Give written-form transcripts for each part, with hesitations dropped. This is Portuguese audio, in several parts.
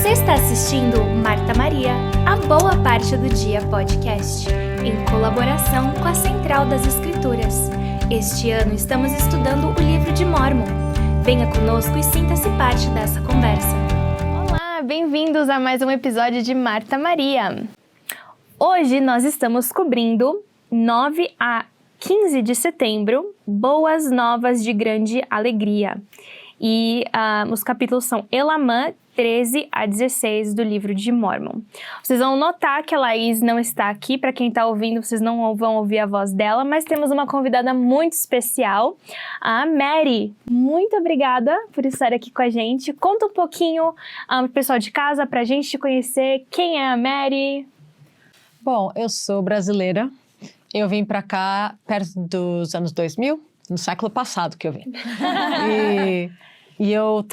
Você está assistindo Marta Maria, a Boa Parte do Dia podcast, em colaboração com a Central das Escrituras. Este ano estamos estudando o livro de Mórmon. Venha conosco e sinta-se parte dessa conversa. Olá, bem-vindos a mais um episódio de Marta Maria. Hoje nós estamos cobrindo 9 a 15 de setembro, Boas Novas de Grande Alegria. E os capítulos são Elamã, 13 a 16 do livro de Mórmon. Vocês vão notar que a Laís não está aqui, para quem está ouvindo, vocês não vão ouvir a voz dela, mas temos uma convidada muito especial, a Mary. Muito obrigada por estar aqui com a gente. Conta um pouquinho pro pessoal de casa, para a gente te conhecer. Quem é a Mary? Bom, eu sou brasileira. Eu vim para cá perto dos anos 2000, no século passado que eu vim. E eu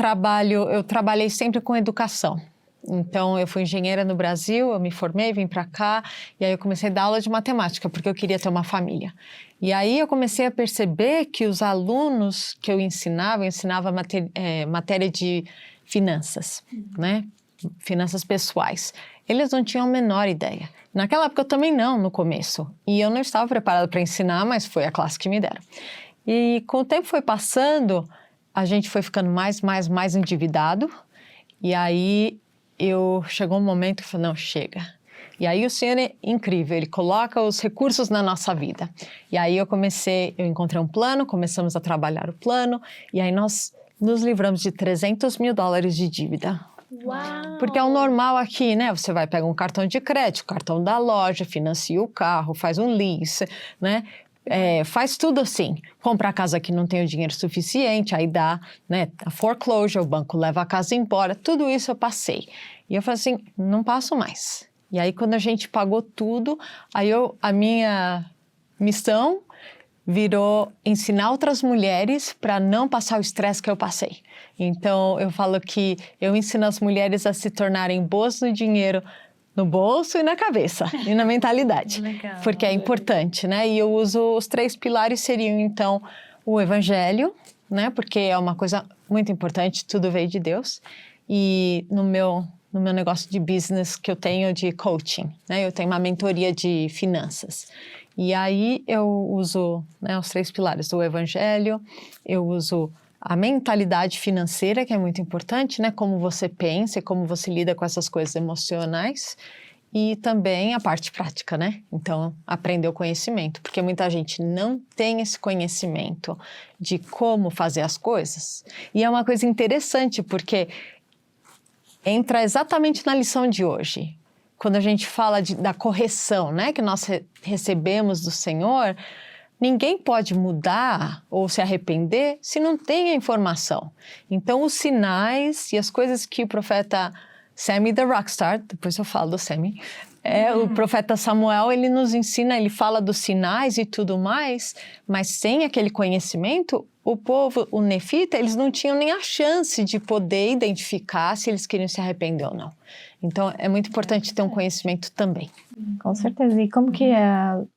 trabalhei sempre com educação. Então, eu fui engenheira no Brasil, eu me formei, vim para cá, e aí eu comecei a dar aula de matemática, porque eu queria ter uma família. E aí eu comecei a perceber que os alunos que eu ensinava matéria de finanças, né? Finanças pessoais. Eles não tinham a menor ideia. Naquela época eu também não, no começo. E eu não estava preparada para ensinar, mas foi a classe que me deram. E com o tempo foi passando, a gente foi ficando mais endividado. E aí chegou um momento que eu falei, não, chega. E aí o Senhor é incrível, Ele coloca os recursos na nossa vida. E aí eu encontrei um plano, começamos a trabalhar o plano. E aí nós nos livramos de $300 mil de dívida. Uau! Porque é o normal aqui, né? Você vai pegar um cartão de crédito, cartão da loja, financia o carro, faz um lease, né? Faz tudo assim. Compra a casa que não tem o dinheiro suficiente, aí dá, né? A foreclosure, o banco leva a casa embora. Tudo isso eu passei. E eu falei assim, não passo mais. E aí quando a gente pagou tudo, a minha missão virou ensinar outras mulheres para não passar o estresse que eu passei. Então, eu falo que eu ensino as mulheres a se tornarem boas no dinheiro, no bolso e na cabeça, e na mentalidade. Legal. Porque é importante, né? E eu uso os 3 pilares seriam, então, o evangelho, né? Porque é uma coisa muito importante, tudo veio de Deus. E no meu negócio de business que eu tenho de coaching, né? Eu tenho uma mentoria de finanças. E aí eu uso, né, os 3 pilares do evangelho, eu uso a mentalidade financeira, que é muito importante, né? Como você pensa e como você lida com essas coisas emocionais. E também a parte prática, né? Então, aprender o conhecimento. Porque muita gente não tem esse conhecimento de como fazer as coisas. E é uma coisa interessante, porque entra exatamente na lição de hoje. Quando a gente fala da correção, né, que nós recebemos do Senhor, ninguém pode mudar ou se arrepender se não tem a informação. Então, os sinais e as coisas que o profeta Sammy the Rockstar, depois eu falo do Sammy, o profeta Samuel, ele nos ensina, ele fala dos sinais e tudo mais, mas sem aquele conhecimento, o povo, o nefita, eles não tinham nem a chance de poder identificar se eles queriam se arrepender ou não. Então, é muito importante ter um conhecimento também. Com certeza. E como que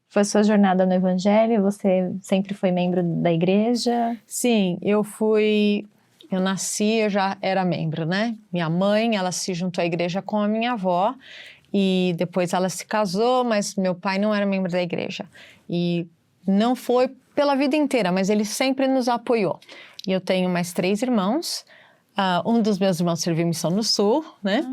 foi a sua jornada no Evangelho? Você sempre foi membro da igreja? Sim, eu nasci, eu já era membro, né? Minha mãe, ela se juntou à igreja com a minha avó e depois ela se casou, mas meu pai não era membro da igreja. E não foi pela vida inteira, mas ele sempre nos apoiou. E eu tenho mais 3 irmãos. Um dos meus irmãos serviu missão no Sul, né?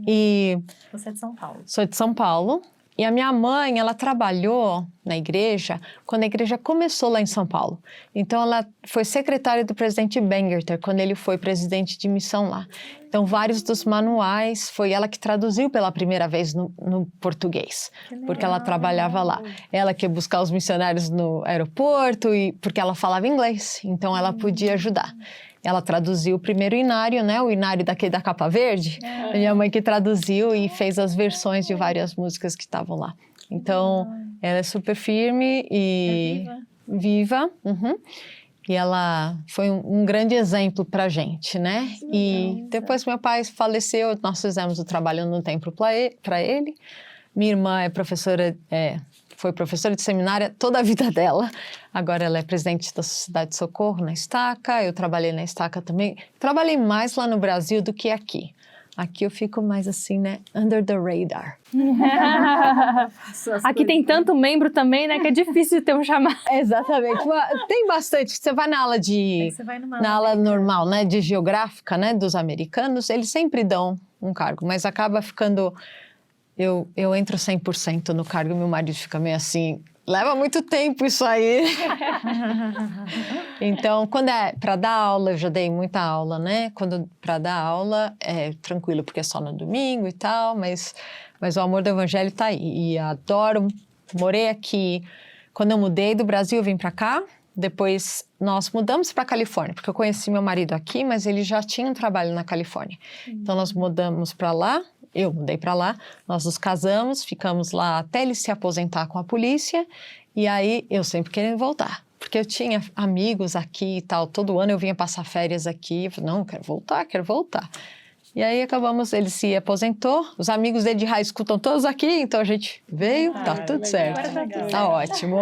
E Você é de São Paulo. sou de São Paulo. E a minha mãe, ela trabalhou na igreja quando a igreja começou lá em São Paulo. Então, ela foi secretária do presidente Bangerter, quando ele foi presidente de missão lá. Então, vários dos manuais, foi ela que traduziu pela primeira vez no português, porque ela trabalhava lá. Ela que ia buscar os missionários no aeroporto, porque ela falava inglês, então ela podia ajudar. Ela traduziu o primeiro inário, né? O inário da capa verde. A minha mãe que traduziu e fez as versões de várias músicas que estavam lá. Então, ela é super firme e viva. Uhum. E ela foi um grande exemplo pra gente, né? E depois meu pai faleceu, nós fizemos o trabalho no templo para ele. Minha irmã foi professora de seminária toda a vida dela. Agora ela é presidente da Sociedade de Socorro na Estaca. Eu trabalhei na Estaca também. Trabalhei mais lá no Brasil do que aqui. Aqui eu fico mais assim, né? Under the radar. Aqui tem tanto membro também, né? Que é difícil de ter um chamado. Exatamente. Tem bastante. Você vai na aula de... Você vai numa Na aula normal, né? De geográfica, né? Dos americanos, eles sempre dão um cargo. Mas acaba ficando... Eu entro 100% no cargo e meu marido fica meio assim... Leva muito tempo isso aí. Então, quando é para dar aula, eu já dei muita aula, né? Quando para dar aula é tranquilo, porque é só no domingo e tal, mas o amor do evangelho tá aí. E adoro, morei aqui. Quando eu mudei do Brasil, eu vim para cá. Depois nós mudamos para Califórnia, porque eu conheci meu marido aqui, mas ele já tinha um trabalho na Califórnia. Então nós mudamos para lá. Eu mudei para lá, nós nos casamos, ficamos lá até ele se aposentar com a polícia, e aí eu sempre querendo voltar, porque eu tinha amigos aqui e tal, todo ano eu vinha passar férias aqui, eu falei, não, quero voltar. E aí acabamos, ele se aposentou, os amigos dele de high school estão todos aqui, então a gente veio, tá tudo certo, tá ótimo.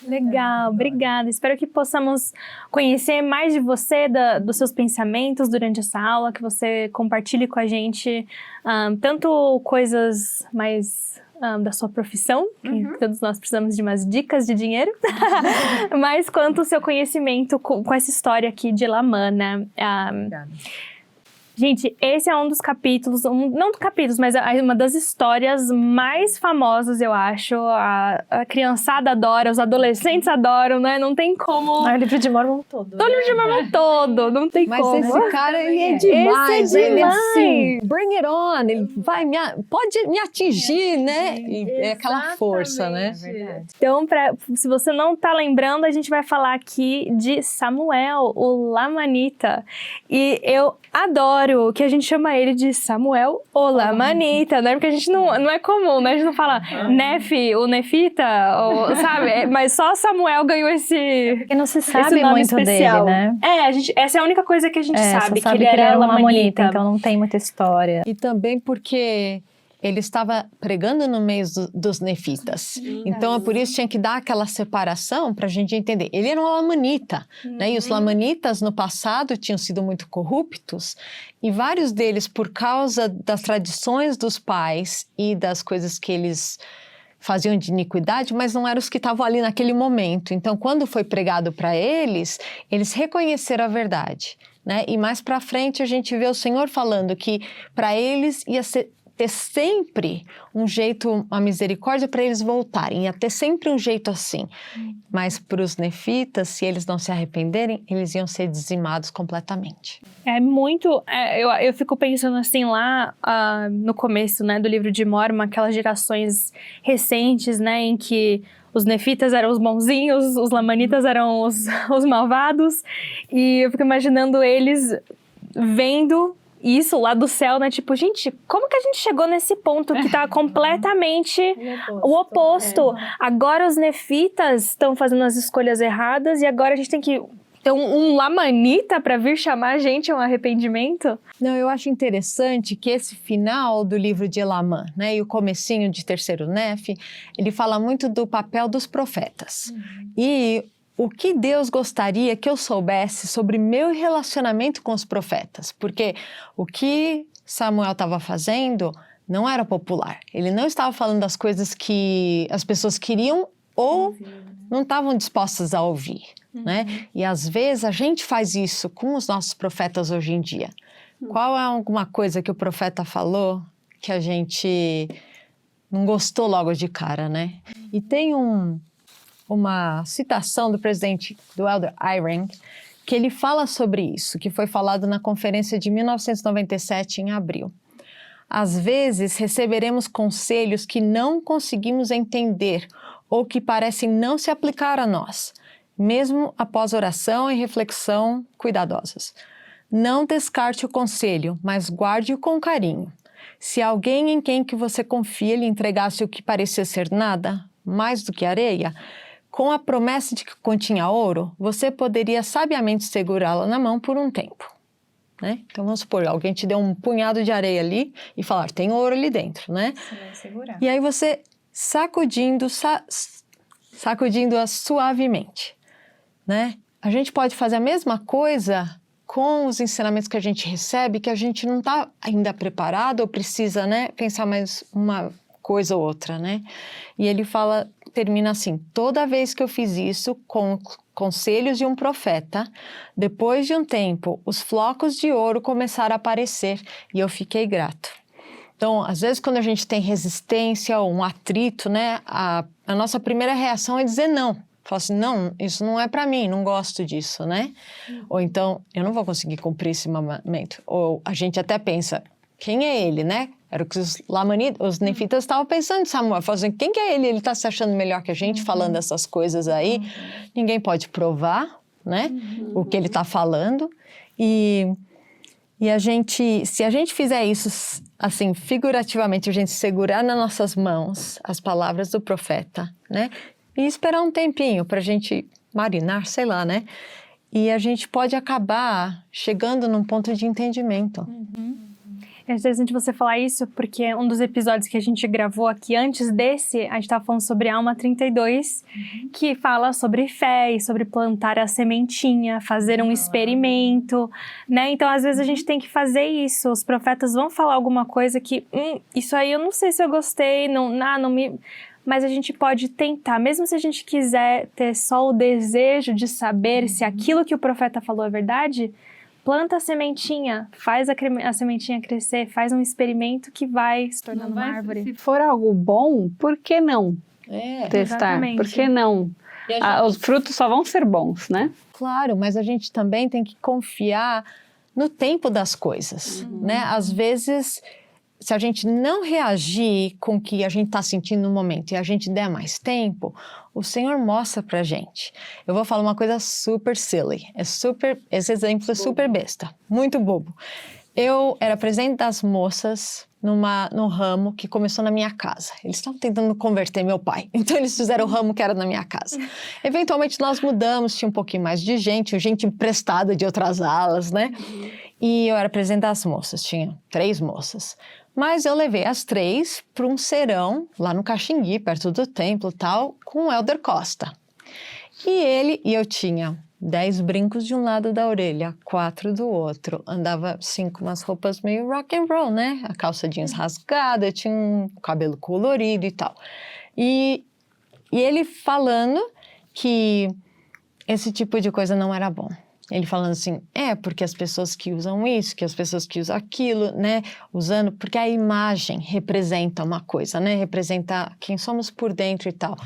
Legal, obrigada. Espero que possamos conhecer mais de você, dos seus pensamentos durante essa aula, que você compartilhe com a gente tanto coisas mais da sua profissão, que todos nós precisamos de umas dicas de dinheiro, mas quanto o seu conhecimento com essa história aqui de Elamã, né? Obrigada. Gente, esse é um dos capítulos, não dos capítulos, mas uma das histórias mais famosas, eu acho. A criançada adora, os adolescentes adoram, né? Não tem como... O livro de Mórmon todo. O livro de Mórmon todo, não tem Mas como. esse cara, ele é demais. Esse é Ele demais. assim, bring it on, ele vai, pode me atingir, né? E é aquela força, né? Então, se você não tá lembrando, a gente vai falar aqui de Samuel, o Lamanita. E eu adoro que a gente chama ele de Samuel o Lamanita, né? Porque a gente não é comum, né? A gente não fala Nefe, o Nefita, ou, sabe? Mas só Samuel ganhou esse Porque não se sabe nome muito especial. dele, né? Essa é a única coisa que a gente sabe, só que ele era uma Lamanita. Amonita, então não tem muita história. E também porque ele estava pregando no meio dos nefitas. Então, é por isso que tinha que dar aquela separação para a gente entender. Ele era um lamanita, né? E os lamanitas, no passado, tinham sido muito corruptos. E vários deles, por causa das tradições dos pais e das coisas que eles faziam de iniquidade, mas não eram os que estavam ali naquele momento. Então, quando foi pregado para eles, eles reconheceram a verdade, né? E mais para frente, a gente vê o Senhor falando que para eles ia ter sempre um jeito, uma misericórdia para eles voltarem, ia ter sempre um jeito assim. Mas para os nefitas, se eles não se arrependerem, eles iam ser dizimados completamente. É muito... eu fico pensando assim lá no começo, né, do livro de Mórmon, aquelas gerações recentes, né, em que os nefitas eram os bonzinhos, os lamanitas eram os malvados, e eu fico imaginando eles vendo isso lá do céu, né? Tipo, gente, como que a gente chegou nesse ponto que tá completamente o oposto? Agora os nefitas estão fazendo as escolhas erradas e agora a gente tem que ter um lamanita para vir chamar a gente a um arrependimento? Não, eu acho interessante que esse final do livro de Elamã, né, e o comecinho de Terceiro Nefe, ele fala muito do papel dos profetas. E o que Deus gostaria que eu soubesse sobre meu relacionamento com os profetas? Porque o que Samuel estava fazendo não era popular. Ele não estava falando das coisas que as pessoas queriam ou não estavam dispostas a ouvir, né? E às vezes a gente faz isso com os nossos profetas hoje em dia. Qual é alguma coisa que o profeta falou que a gente não gostou logo de cara, né? E tem uma citação do presidente, do Elder Eyring, que ele fala sobre isso, que foi falado na conferência de 1997, em abril. Às vezes, receberemos conselhos que não conseguimos entender ou que parecem não se aplicar a nós, mesmo após oração e reflexão cuidadosas. Não descarte o conselho, mas guarde-o com carinho. Se alguém em quem que você confia lhe entregasse o que parecia ser nada, mais do que areia, com a promessa de que continha ouro, você poderia sabiamente segurá-la na mão por um tempo, né? Então, vamos supor, alguém te deu um punhado de areia ali e falar, tem ouro ali dentro, né? Você vai segurar. E aí você sacudindo-a suavemente, né? A gente pode fazer a mesma coisa com os ensinamentos que a gente recebe, que a gente não está ainda preparado ou precisa, né, pensar mais uma coisa ou outra, né? E ele termina assim: toda vez que eu fiz isso com conselhos de um profeta, depois de um tempo, os flocos de ouro começaram a aparecer e eu fiquei grato. Então, às vezes, quando a gente tem resistência ou um atrito, né, a nossa primeira reação é dizer não. Fala assim, não, isso não é para mim, não gosto disso, né? Ou então, eu não vou conseguir cumprir esse mandamento. Ou a gente até pensa, quem é ele, né? Era o que os nefitas estavam pensando de Samuel. Falaram assim, quem que é ele? Ele está se achando melhor que a gente, falando essas coisas aí. Ninguém pode provar, né? O que ele está falando. E a gente, se a gente fizer isso, assim, figurativamente, a gente segurar nas nossas mãos as palavras do profeta, né? E esperar um tempinho para a gente marinar, sei lá, né? E a gente pode acabar chegando num ponto de entendimento. É interessante você falar isso, porque um dos episódios que a gente gravou aqui antes desse, a gente estava falando sobre Alma 32, que fala sobre fé e sobre plantar a sementinha, fazer um experimento, né? Então, às vezes a gente tem que fazer isso. Os profetas vão falar alguma coisa que, isso aí eu não sei se eu gostei, não me... Mas a gente pode tentar, mesmo se a gente quiser ter só o desejo de saber se aquilo que o profeta falou é verdade, planta a sementinha, faz a sementinha crescer, faz um experimento que vai se tornando uma árvore. Se for algo bom, por que não testar? Exatamente. Por que não? Os frutos só vão ser bons, né? Claro, mas a gente também tem que confiar no tempo das coisas, né? Às vezes, se a gente não reagir com o que a gente está sentindo no momento e a gente der mais tempo, o Senhor mostra pra gente. Eu vou falar uma coisa super silly, esse exemplo é super besta, muito bobo. Eu era presidente das moças no ramo que começou na minha casa. Eles estavam tentando converter meu pai, então eles fizeram o ramo que era na minha casa. Eventualmente nós mudamos, tinha um pouquinho mais de gente emprestada de outras alas, né? E eu era presidente das moças, tinha 3 moças. Mas eu levei as 3 para um serão lá no Caxingui, perto do templo e tal, com o Elder Costa. E eu tinha 10 brincos de um lado da orelha, 4 do outro. Andava assim com umas roupas meio rock and roll, né? A calça jeans rasgada, eu tinha um cabelo colorido e tal. E ele falando que esse tipo de coisa não era bom. Ele falando assim, porque as pessoas que usam isso, que as pessoas que usam aquilo, né, usando, porque a imagem representa uma coisa, né, representa quem somos por dentro e tal.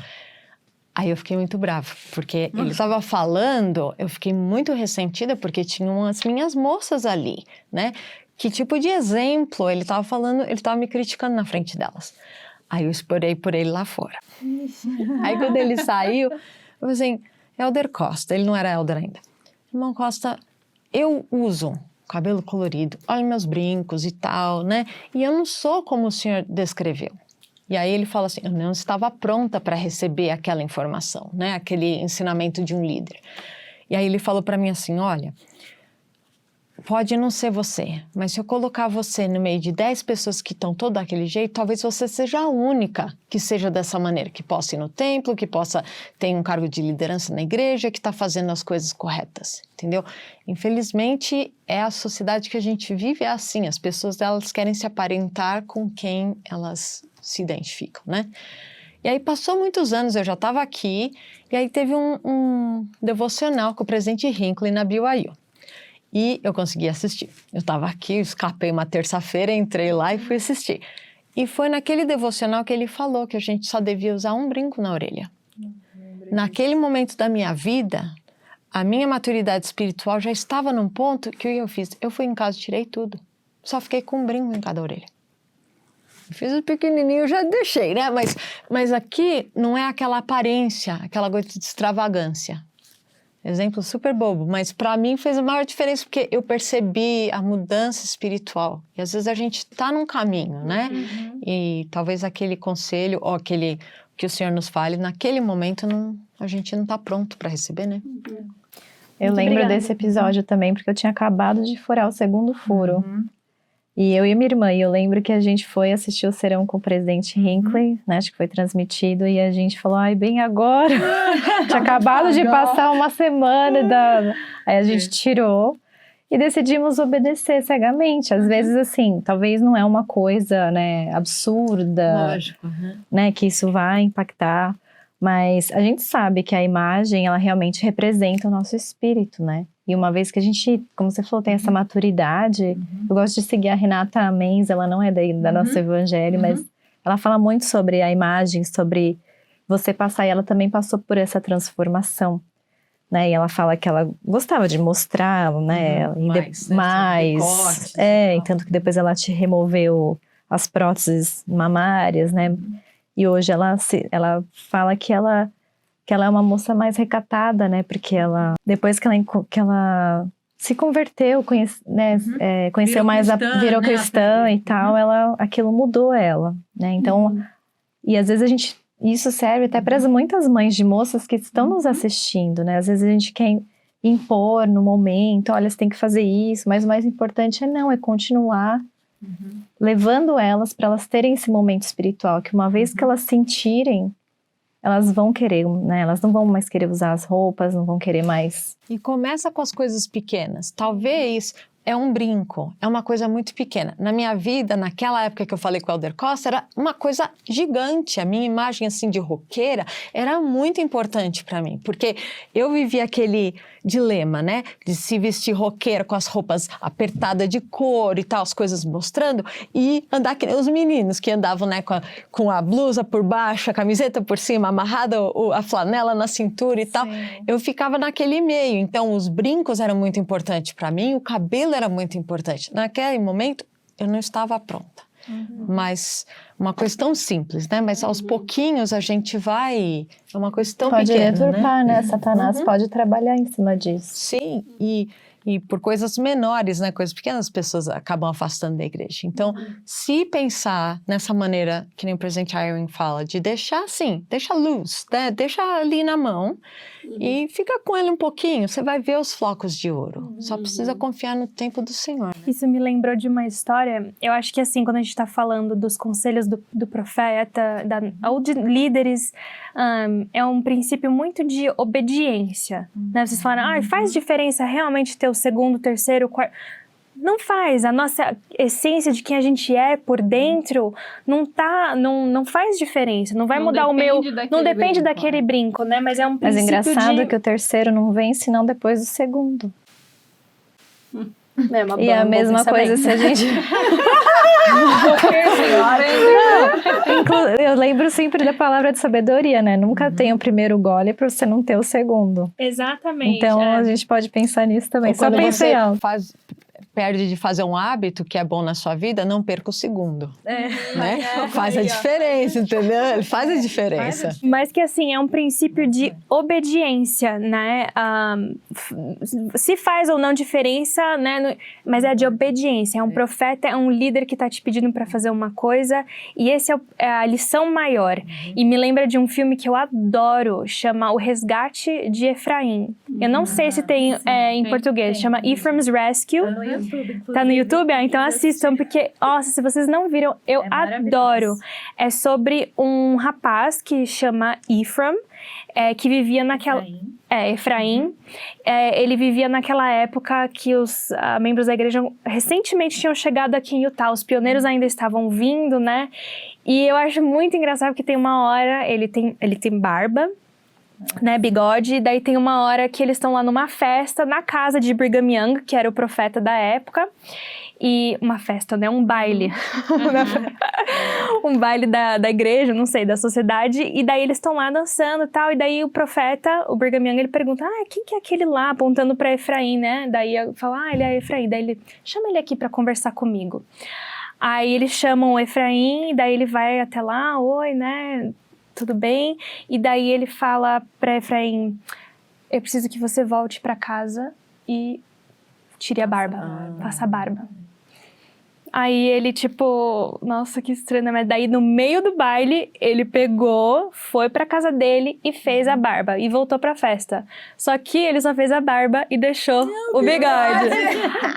Aí eu fiquei muito brava, porque ele estava falando, eu fiquei muito ressentida, porque tinham as minhas moças ali, né, que tipo de exemplo ele estava falando, ele estava me criticando na frente delas. Aí eu esperei por ele lá fora. Aí quando ele saiu, eu falei assim, Elder Costa, ele não era Elder ainda. Irmão Costa, eu uso cabelo colorido, olha meus brincos e tal, né? E eu não sou como o senhor descreveu. E aí ele fala assim, eu não estava pronta para receber aquela informação, né? Aquele ensinamento de um líder. E aí ele falou para mim assim, olha, pode não ser você, mas se eu colocar você no meio de 10 pessoas que estão todo daquele jeito, talvez você seja a única que seja dessa maneira, que possa ir no templo, que possa ter um cargo de liderança na igreja, que está fazendo as coisas corretas, entendeu? Infelizmente, é a sociedade que a gente vive, é assim, as pessoas elas querem se aparentar com quem elas se identificam, né? E aí passou muitos anos, eu já estava aqui, e aí teve um devocional com o presidente Hinckley na BYU. E eu consegui assistir. Eu estava aqui, escapei uma terça-feira, entrei lá e fui assistir. E foi naquele devocional que ele falou que a gente só devia usar um brinco na orelha. Naquele momento da minha vida, a minha maturidade espiritual já estava num ponto que eu fiz. Eu fui em casa e tirei tudo. Só fiquei com um brinco em cada orelha. Fiz o pequenininho, já deixei, né? Mas aqui não é aquela aparência, aquela coisa de extravagância. Exemplo super bobo, mas para mim fez a maior diferença porque eu percebi a mudança espiritual. E às vezes a gente está num caminho, né? E talvez aquele conselho ou aquele que o Senhor nos fale, naquele momento a gente não está pronto para receber, né? Eu lembro desse episódio também, porque eu tinha acabado de furar o 2º furo. E eu e minha irmã, e eu lembro que a gente foi assistir o serão com o presidente Hinckley, né? Acho que foi transmitido, e a gente falou, ai, bem agora. Tinha acabado de passar uma semana, aí a gente tirou. E decidimos obedecer cegamente. Às vezes, assim, talvez não é uma coisa, né, absurda, Lógico. né, que isso vai impactar. Mas a gente sabe que a imagem, ela realmente representa o nosso espírito, né? E uma vez que a gente, como você falou, tem essa maturidade, eu gosto de seguir a Renata Menz, ela não é da nosso evangelho, mas ela fala muito sobre a imagem, sobre você passar, e ela também passou por essa transformação, né? E ela fala que ela gostava de mostrar, né? Mais, e tanto que depois ela te removeu as próteses mamárias, né? E hoje ela fala que ela é uma moça mais recatada, né? Porque ela, depois que ela se converteu, conheceu mais, virou cristã e tal, aquilo mudou ela, né? Então, e às vezes isso serve até para muitas mães de moças que estão nos assistindo, né? Às vezes a gente quer impor no momento, olha, você tem que fazer isso, mas o mais importante é continuar levando elas para elas terem esse momento espiritual, que uma vez que elas sentirem, elas vão querer, né? Elas não vão mais querer usar as roupas, não vão querer mais. E começa com as coisas pequenas. Talvez é um brinco, é uma coisa muito pequena. Na minha vida, naquela época que eu falei com o Elder Costa, era uma coisa gigante. A minha imagem assim de roqueira era muito importante para mim, porque eu vivia aquele dilema, né, de se vestir roqueira com as roupas apertadas de couro e tal, as coisas mostrando, e andar que nem os meninos que andavam, né, com a blusa por baixo, a camiseta por cima, amarrada a flanela na cintura e tal. Eu ficava naquele meio. Então os brincos eram muito importantes para mim, o cabelo era muito importante. Naquele momento eu não estava pronta. Mas uma coisa tão simples, né? Mas aos pouquinhos a gente vai... É uma coisa tão pequena, deturpar, né? Satanás pode trabalhar em cima disso. Sim, e por coisas menores, né? Coisas pequenas, as pessoas acabam afastando da igreja. Então, se pensar nessa maneira, que nem o presidente Irwin fala, de deixar assim, deixa luz, né? Deixa ali na mão e fica com ele um pouquinho, você vai ver os flocos de ouro. Só precisa confiar no tempo do Senhor. Né? Isso me lembrou de uma história. Eu acho que assim, quando a gente está falando dos conselhos do profeta, ou de líderes, é um princípio muito de obediência. Né? Vocês falaram, faz diferença realmente ter o segundo, terceiro, quarto... Não faz. A nossa essência de quem a gente é por dentro não faz diferença. Não vai mudar o meu... Não depende daquele brinco, né? Mas é um princípio engraçado que o terceiro não vem senão depois do segundo. E a mesma coisa se a gente... Eu lembro sempre da palavra de sabedoria, né? Nunca tem o primeiro gole para você não ter o segundo. Exatamente. Então a gente pode pensar nisso também. Só pensei alto. Perde de fazer um hábito que é bom na sua vida, não perca o segundo. Né? Faz a diferença, entendeu? Ele faz a diferença. Mas que assim, é um princípio de obediência, né? Se faz ou não diferença, né? Mas é de obediência. É um profeta, é um líder que está te pedindo para fazer uma coisa, e esse é a lição maior. E me lembra de um filme que eu adoro, chama O Resgate de Efraim. Eu não sei se tem em português, chama Ephraim's Rescue. Tá no YouTube? Então assistam, porque, nossa, se vocês não viram, eu adoro. É sobre um rapaz que chama Ephraim, que vivia naquela... Efraim. Ele vivia naquela época que os membros da igreja recentemente tinham chegado aqui em Utah. Os pioneiros ainda estavam vindo, né? E eu acho muito engraçado que tem uma hora, ele tem barba, né, bigode, e daí tem uma hora que eles estão lá numa festa na casa de Brigham Young, que era o profeta da época, e uma festa, né, um baile, um baile da igreja, não sei, da sociedade, e daí eles estão lá dançando e tal, e daí o profeta, o Brigham Young, ele pergunta, quem que é aquele lá, apontando pra Efraim, né, daí eu falo, ele é Efraim, daí ele, chama ele aqui pra conversar comigo. Aí eles chamam o Efraim, e daí ele vai até lá, oi, né, tudo bem? E daí ele fala pra Efraim, eu preciso que você volte pra casa e tire a barba, faça a barba. Aí ele tipo, nossa, que estranho, né? Mas daí no meio do baile, ele pegou, foi pra casa dele e fez a barba. E voltou pra festa. Só que ele só fez a barba e deixou o bigode.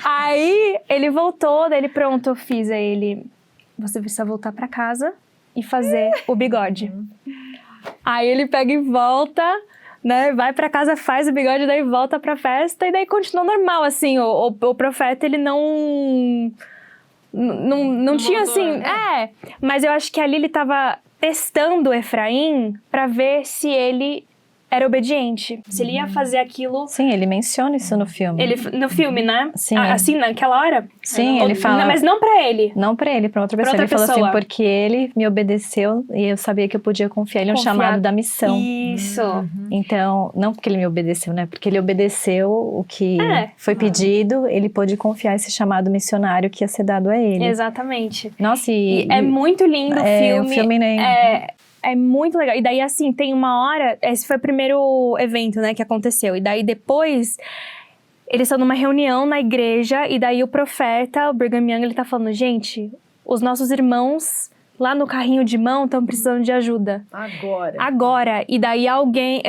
Aí ele voltou, daí ele, pronto, eu fiz. Aí ele, você precisa voltar pra casa e fazer o bigode. Aí ele pega e volta, né? Vai pra casa, faz o bigode, daí volta pra festa e daí continua normal, assim. O profeta, ele não tinha mudou, assim... né? Mas eu acho que ali ele tava testando o Efraim pra ver se ele era obediente. Se ele ia fazer aquilo... Sim, ele menciona isso no filme. No filme, né? Sim. Assim, naquela hora? Sim, ele fala... Não, mas não pra ele. Não pra ele, pra outra pessoa. outra Ele falou pessoa. assim, porque ele me obedeceu e eu sabia que eu podia confiar. Ele é um chamado da missão. Isso. Então, não porque ele me obedeceu, né? Porque ele obedeceu o que foi pedido, ele pôde confiar esse chamado missionário que ia ser dado a ele. Exatamente. Nossa, E é muito lindo o filme. O filme nem... É muito legal. E daí, assim, tem uma hora... Esse foi o primeiro evento, né, que aconteceu. E daí, depois... Eles estão numa reunião na igreja. E daí, o profeta, o Brigham Young, ele tá falando... Gente, os nossos irmãos lá no carrinho de mão estão precisando de ajuda. Agora. E daí, alguém...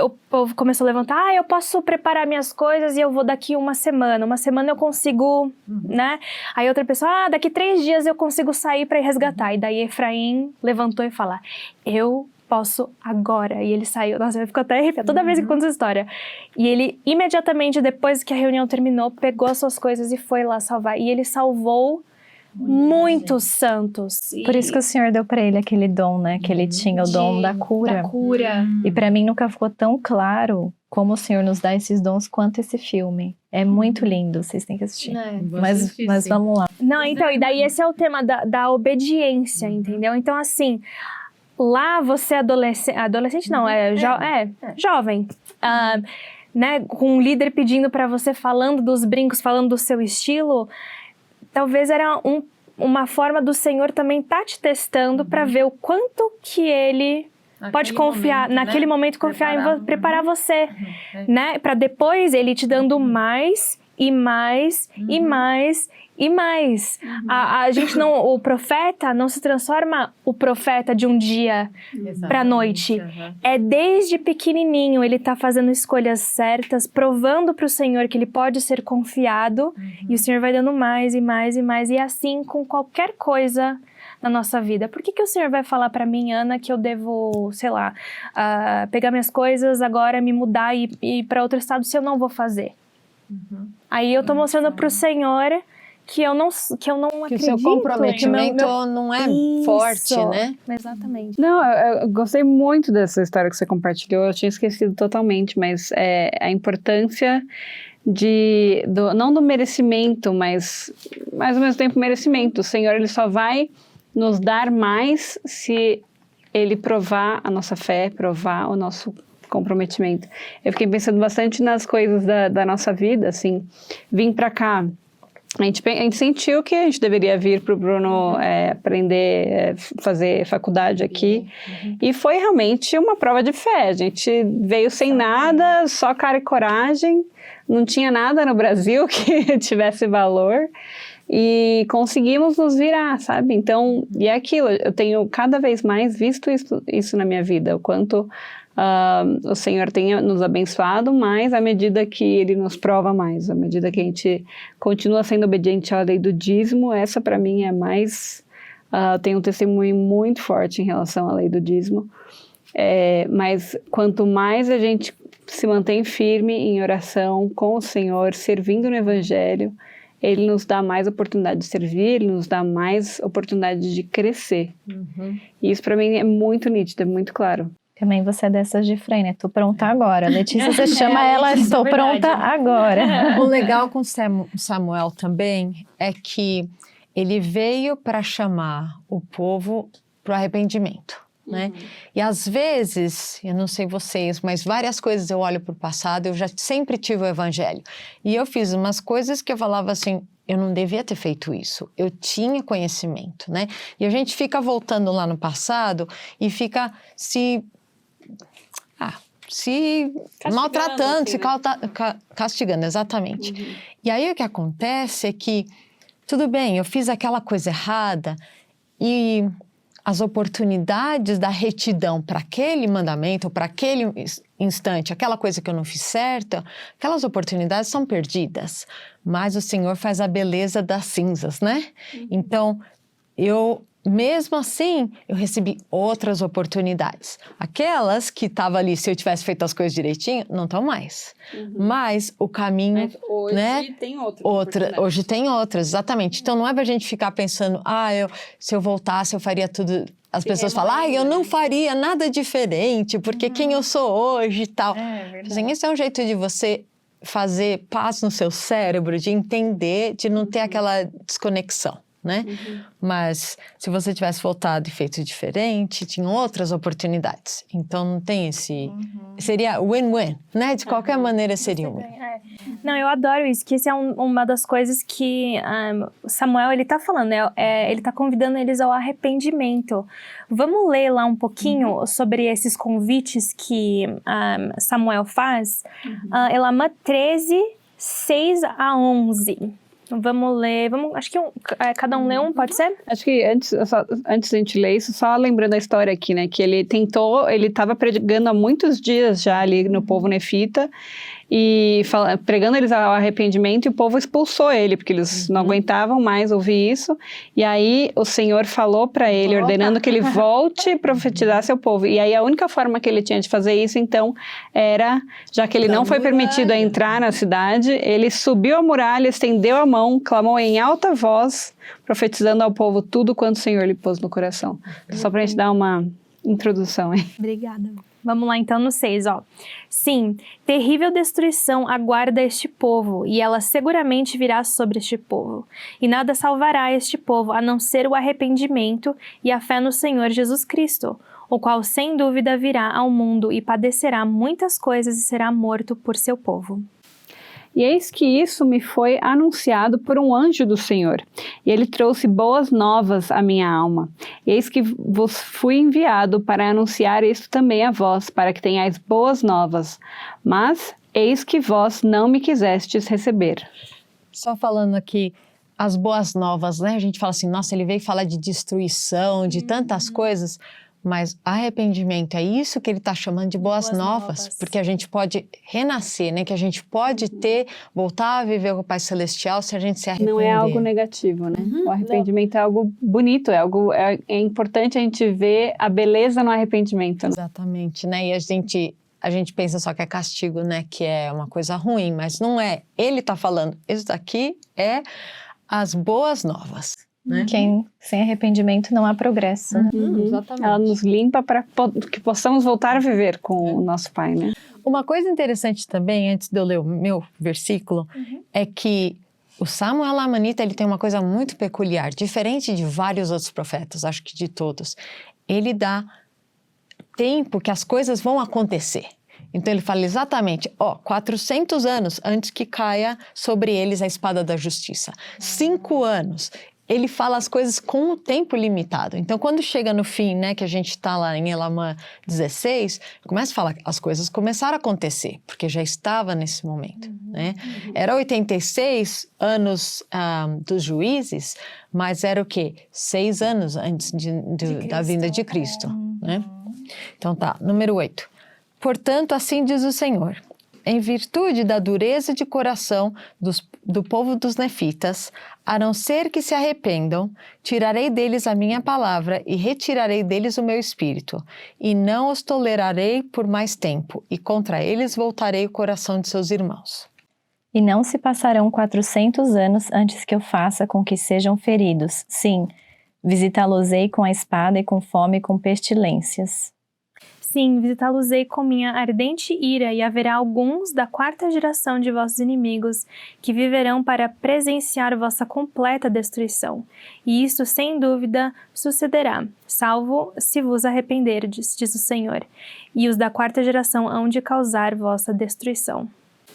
o povo começou a levantar. Eu posso preparar minhas coisas e eu vou daqui uma semana. Uma semana eu consigo, né? Aí outra pessoa... daqui 3 dias eu consigo sair pra ir resgatar. E daí, Efraim levantou e falou... Eu posso agora. E ele saiu. Nossa, eu fico até arrepiada toda vez que conto essa história. E ele, imediatamente depois que a reunião terminou, pegou as suas coisas e foi lá salvar. E ele salvou muitos santos. Por isso que o Senhor deu pra ele aquele dom, né? Que ele tinha o dom da cura. E pra mim nunca ficou tão claro como o Senhor nos dá esses dons quanto esse filme. É muito lindo, vocês têm que assistir. Mas vamos lá. Não, então, e daí esse é o tema da obediência, entendeu? Então, assim... Lá você é adolescente não, jovem, né, com um líder pedindo pra você, falando dos brincos, falando do seu estilo, talvez era uma forma do Senhor também tá te testando pra ver o quanto que ele pode confiar, naquele momento confiar preparar você, né, pra depois ele te dando mais e mais e mais e mais. A gente não, o profeta não se transforma o profeta de um dia pra noite. É desde pequenininho ele tá fazendo escolhas certas, provando pro Senhor que ele pode ser confiado, e o Senhor vai dando mais e mais e mais, e assim com qualquer coisa na nossa vida. Por que o Senhor vai falar pra mim, Ana, que eu devo, sei lá, pegar minhas coisas agora, me mudar e ir pra outro estado, se eu não vou fazer? Aí eu tô mostrando pro Senhor que eu não acredito. Que o seu comprometimento não é forte, né? Exatamente. Não, eu gostei muito dessa história que você compartilhou. Eu tinha esquecido totalmente, mas a importância não do merecimento, mas ao mesmo tempo merecimento. O Senhor, ele só vai nos dar mais se ele provar a nossa fé, provar o nosso comprometimento. Eu fiquei pensando bastante nas coisas da nossa vida, assim, vim pra cá. A gente sentiu que a gente deveria vir para o Bruno aprender, fazer faculdade aqui. E foi realmente uma prova de fé. A gente veio sem nada, só cara e coragem. Não tinha nada no Brasil que tivesse valor. E conseguimos nos virar, sabe? Então, e é aquilo. Eu tenho cada vez mais visto isso na minha vida. O quanto... o Senhor tem nos abençoado mais à medida que Ele nos prova mais, à medida que a gente continua sendo obediente à lei do dízimo. Essa para mim é mais, tem um testemunho muito forte em relação à lei do dízimo, mas quanto mais a gente se mantém firme em oração com o Senhor, servindo no Evangelho, Ele nos dá mais oportunidade de servir, Ele nos dá mais oportunidade de crescer. E isso para mim é muito nítido, é muito claro. Também você é dessas de freio, né? Tô pronta agora. Letícia, você chama ela, estou pronta agora. O legal com Samuel também é que ele veio para chamar o povo para o arrependimento, né? E às vezes, eu não sei vocês, mas várias coisas eu olho para o passado, eu já sempre tive o evangelho. E eu fiz umas coisas que eu falava assim, eu não devia ter feito isso, eu tinha conhecimento, né? E a gente fica voltando lá no passado e fica se maltratando, assim, se castigando, exatamente. E aí o que acontece é que, tudo bem, eu fiz aquela coisa errada e as oportunidades da retidão para aquele mandamento, para aquele instante, aquela coisa que eu não fiz certa, aquelas oportunidades são perdidas. Mas o Senhor faz a beleza das cinzas, né? Então, eu mesmo assim, eu recebi outras oportunidades. Aquelas que estavam ali, se eu tivesse feito as coisas direitinho, não estão mais. Mas o caminho, Mas hoje né? tem outras Hoje tem outras, exatamente. Então não é pra gente ficar pensando, se eu voltasse, eu faria tudo. As pessoas falam, eu não faria nada diferente, porque quem eu sou hoje e tal. Assim, esse é um jeito de você fazer paz no seu cérebro, de entender, de não ter aquela desconexão, né? Mas se você tivesse voltado e feito diferente, tinha outras oportunidades. Então não tem esse... Seria win-win, né? De qualquer maneira seria win. Não, eu adoro isso, que isso é uma das coisas que Samuel, ele tá falando, ele tá convidando eles ao arrependimento. Vamos ler lá um pouquinho sobre esses convites que Samuel faz. Elamã 13, 6 a 11. Vamos ler, acho que cada um lê um, pode ser? Acho que antes da gente ler isso, só lembrando a história aqui, né? Que ele estava pregando há muitos dias já ali no povo nefita, e pregando eles ao arrependimento, e o povo expulsou ele, porque eles não aguentavam mais ouvir isso. E aí o Senhor falou para ele, ordenando que ele volte e profetizasse ao povo. E aí a única forma que ele tinha de fazer isso, então, era, já que ele não foi permitido a entrar na cidade, ele subiu a muralha, estendeu a mão, clamou em alta voz, profetizando ao povo tudo quanto o Senhor lhe pôs no coração. Só pra gente dar uma introdução aí. Obrigada. Vamos lá então no 6, ó. Sim, terrível destruição aguarda este povo, e ela seguramente virá sobre este povo. E nada salvará este povo, a não ser o arrependimento e a fé no Senhor Jesus Cristo, o qual sem dúvida virá ao mundo e padecerá muitas coisas e será morto por seu povo. E eis que isso me foi anunciado por um anjo do Senhor, e ele trouxe boas novas à minha alma. E eis que vos fui enviado para anunciar isto também a vós, para que tenhais boas novas. Mas eis que vós não me quisestes receber. Só falando aqui, as boas novas, né? A gente fala assim, nossa, ele veio falar de destruição, de tantas coisas... Mas arrependimento, é isso que ele está chamando de boas novas, porque a gente pode renascer, né? Que a gente pode voltar a viver com o Pai Celestial se a gente se arrepender. Não é algo negativo, né? O arrependimento é algo bonito, é importante a gente ver a beleza no arrependimento. Né? Exatamente, né? E a gente pensa só que é castigo, né? Que é uma coisa ruim, mas não é. Ele está falando, isso daqui é as boas novas. Né? Sem arrependimento não há progresso. Exatamente. Ela nos limpa para que possamos voltar a viver com o nosso Pai, né? Uma coisa interessante também, antes de eu ler o meu versículo, é que o Samuel Lamanita, ele tem uma coisa muito peculiar, diferente de vários outros profetas, acho que de todos. Ele dá tempo que as coisas vão acontecer. Então ele fala exatamente, 400 anos antes que caia sobre eles a espada da justiça. 5 anos. Ele fala as coisas com o tempo limitado. Então, quando chega no fim, né, que a gente está lá em Elamã 16, começa a falar que as coisas começaram a acontecer, porque já estava nesse momento, né? Era 86 anos dos juízes, mas era o quê? 6 anos antes da vinda de Cristo, né? Então tá, número 8. Portanto, assim diz o Senhor, em virtude da dureza de coração do povo dos nefitas, a não ser que se arrependam, tirarei deles a minha palavra e retirarei deles o meu espírito, e não os tolerarei por mais tempo, e contra eles voltarei o coração de seus irmãos. E não se passarão 400 anos antes que eu faça com que sejam feridos. Sim, visitá-los-ei com a espada e com fome e com pestilências. Sim, visitá-los-ei com minha ardente ira, e haverá alguns da 4ª geração de vossos inimigos que viverão para presenciar vossa completa destruição. E isto, sem dúvida, sucederá, salvo se vos arrependerdes, diz o Senhor. E os da 4ª geração hão de causar vossa destruição.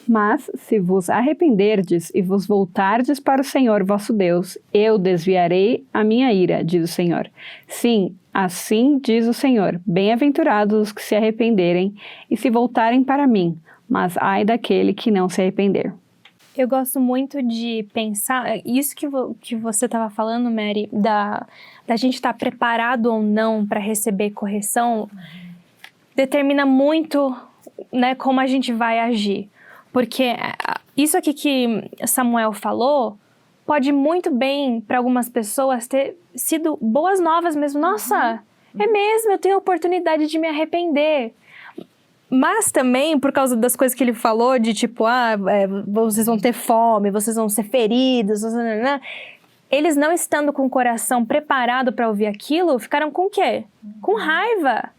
Mas, se vos arrependerdes e vos voltardes para o Senhor vosso Deus, eu desviarei a minha ira, diz o Senhor. Sim, assim diz o Senhor, bem-aventurados os que se arrependerem e se voltarem para mim, mas ai daquele que não se arrepender. Eu gosto muito de pensar, isso que você estava falando, Mary, da gente estar preparado ou não para receber correção, determina muito, né, como a gente vai agir. Porque isso aqui que Samuel falou pode muito bem, para algumas pessoas, ter sido boas novas mesmo. Nossa, é mesmo, eu tenho a oportunidade de me arrepender. Mas também, por causa das coisas que ele falou, de tipo, vocês vão ter fome, vocês vão ser feridos, eles não estando com o coração preparado para ouvir aquilo, ficaram com o quê? Com raiva.